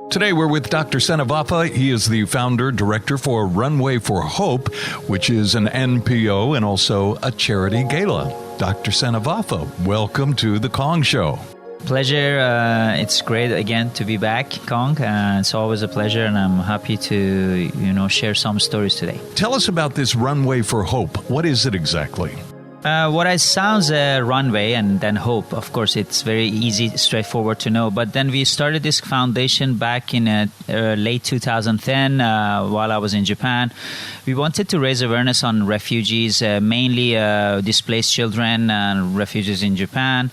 Today we're with Dr. Sena Vafa. He is the founder, director for Runway for Hope, which is an NPO and also a charity gala. Dr. Sena Vafa, welcome to The Kong Show. Pleasure. It's great again to be back, Kong. It's always a pleasure, and I'm happy to, share some stories today. Tell us about this Runway for Hope. What is it exactly? What I sounds runway and then hope. Of course, it's very easy, straightforward to know. But then we started this foundation back in late 2010 while I was in Japan. We wanted to raise awareness on refugees, mainly displaced children and refugees in Japan.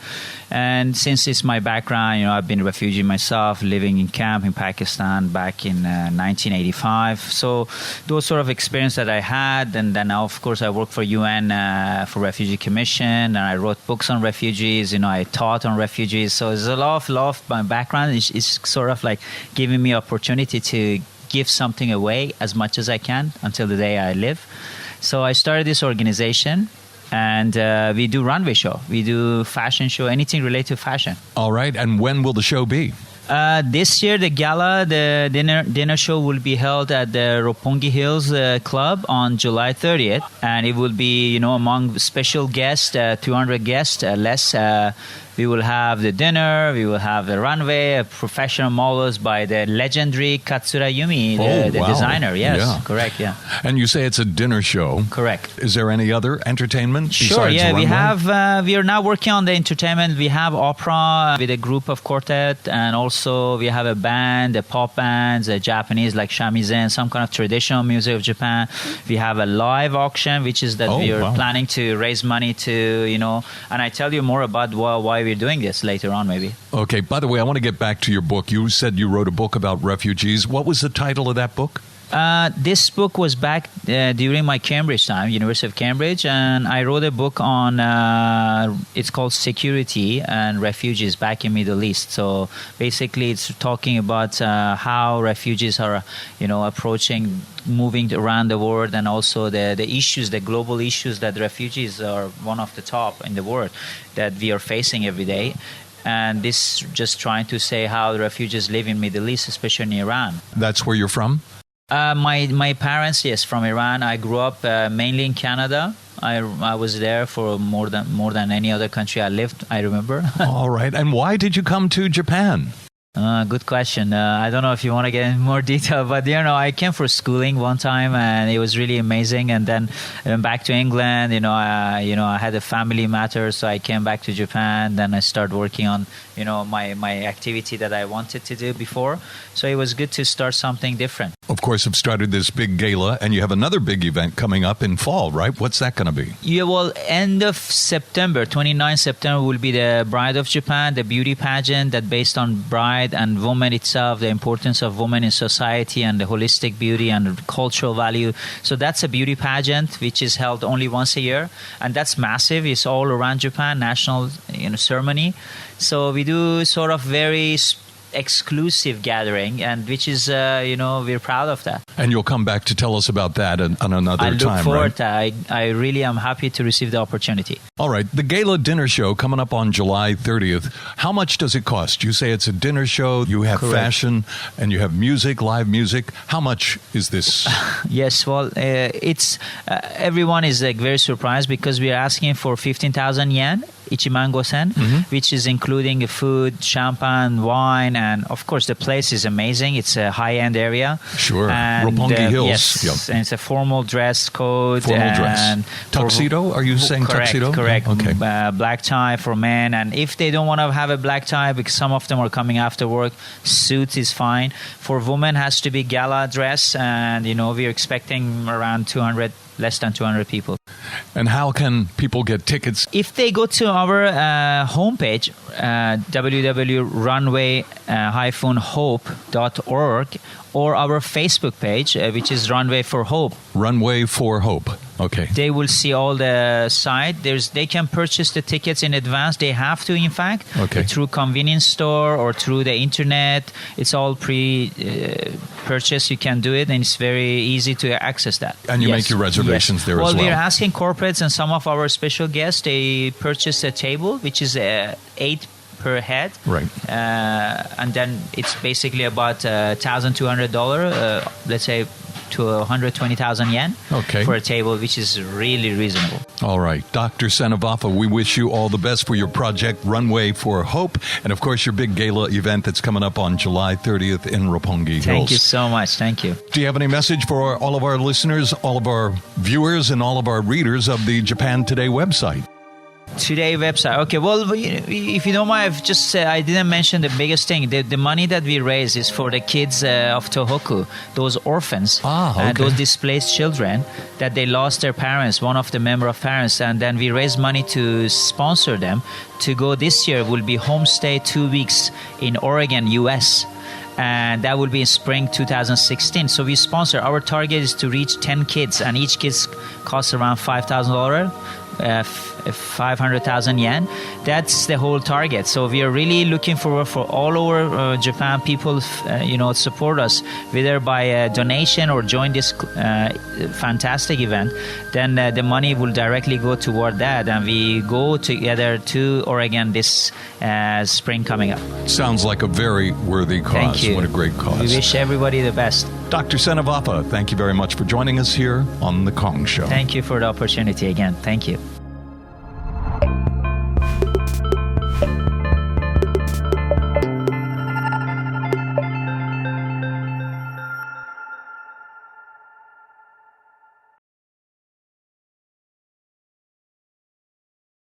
And since it's my background, I've been a refugee myself, living in camp in Pakistan back in 1985. So those sort of experience that I had, and then of course I worked for UN for Refugee Commission, and I wrote books on refugees. I taught on refugees. So there's a lot of my background is sort of like giving me opportunity to give something away as much as I can until the day I live. So I started this organization. And we do runway show. We do fashion show, anything related to fashion. All right. And when will the show be? This year, the Gala, the dinner show will be held at the Roppongi Hills Club on July 30th. And it will be, among special guests, 200 guests, less. We will have the dinner, we will have the runway, professional models by the legendary Katsura Yumi, the designer. Yes, yeah. Correct, yeah. And you say it's a dinner show. Correct. Is there any other entertainment Sure, besides yeah. Runway? We are now working on the entertainment. We have opera with a group of quartet, and also we have a band, a pop bands, a Japanese like shamisen, some kind of traditional music of Japan. We have a live auction, which is that we are planning to raise money to, and I tell you more about why we're doing this later on, maybe. Okay. By the way, I want to get back to your book. You said you wrote a book about refugees. What was the title of that book? This book was back during my Cambridge time, University of Cambridge, and I wrote a book on, it's called Security and Refugees back in Middle East. So basically it's talking about how refugees are, approaching, moving around the world, and also the issues, the global issues that refugees are one of the top in the world that we are facing every day. And this just trying to say how the refugees live in Middle East, especially in Iran. That's where you're from? My parents, yes, from Iran. I grew up mainly in Canada. I was there for more than any other country I lived, I remember. All right. And why did you come to Japan? Good question. I don't know if you want to get in more detail, but I came for schooling one time, and it was really amazing. And then I went back to England. I had a family matter, so I came back to Japan. Then I started working on my activity that I wanted to do before. So it was good to start something different. Of course, you've started this big gala, and you have another big event coming up in fall, right? What's that going to be? Yeah, well, end of September, 29 September, will be the Bride of Japan, the beauty pageant that based on bride and woman itself, the importance of women in society and the holistic beauty and cultural value. So that's a beauty pageant which is held only once a year, and that's massive. It's all around Japan, national ceremony. So we do sort of very exclusive gathering, and which is we're proud of that. And you'll come back to tell us about that on another time, right? I look forward to it. I really am happy to receive the opportunity. All right. The Gala dinner show coming up on July 30th. How much does it cost? You say it's a dinner show, you have Correct. fashion, and you have music, live music. How much is this? Yes, well, it's everyone is very surprised because we are asking for 15,000 yen. Ichimango-sen, which is including food, champagne, wine, and of course the place is amazing. It's a high-end area. Sure. And, Roppongi Hills. Yes, yep. and it's a formal dress code. Formal dress. Tuxedo? Are you saying correct, tuxedo? Correct. Okay. Black tie for men, and if they don't want to have a black tie, because some of them are coming after work, suit is fine. For women, has to be gala dress, and we're expecting around 200. Less than 200 people. And how can people get tickets? If they go to our homepage, www.runway-hope.org, or our Facebook page, which is Runway for Hope. Runway for Hope. Okay. They will see all the site. They can purchase the tickets in advance. They have to, in fact, through convenience store or through the internet. It's all pre-purchased. You can do it, and it's very easy to access that. And you make your reservations there as well. Well, we're asking corporates and some of our special guests. They purchase a table, which is 8 per head. Right. And then it's basically about $1,200, let's say, to 120,000 yen for a table, which is really reasonable. All right. Dr. Sena Vafa, we wish you all the best for your project, Runway for Hope, and, of course, your big gala event that's coming up on July 30th in Roppongi Hills. Thank you so much. Thank you. Do you have any message for all of our listeners, all of our viewers, and all of our readers of the Japan Today website? Today website. Okay, well, if you don't mind, I didn't mention the biggest thing. The money that we raise is for the kids of Tohoku, those orphans, those displaced children that they lost their parents, one of the member of parents, and then we raise money to sponsor them to go. This year will be homestay 2 weeks in Oregon, US. And that will be in spring 2016. So we sponsor. Our target is to reach 10 kids, and each kid costs around $5,000. 500,000 yen. That's the whole target. So we are really looking forward for all over Japan people, support us, whether by a donation or join this fantastic event. Then the money will directly go toward that, and we go together to Oregon this spring coming up. Sounds like a very worthy cause. Thank you. What a great cause. We wish everybody the best. Dr. Sena Vafa, thank you very much for joining us here on The Kong Show. Thank you for the opportunity again. Thank you.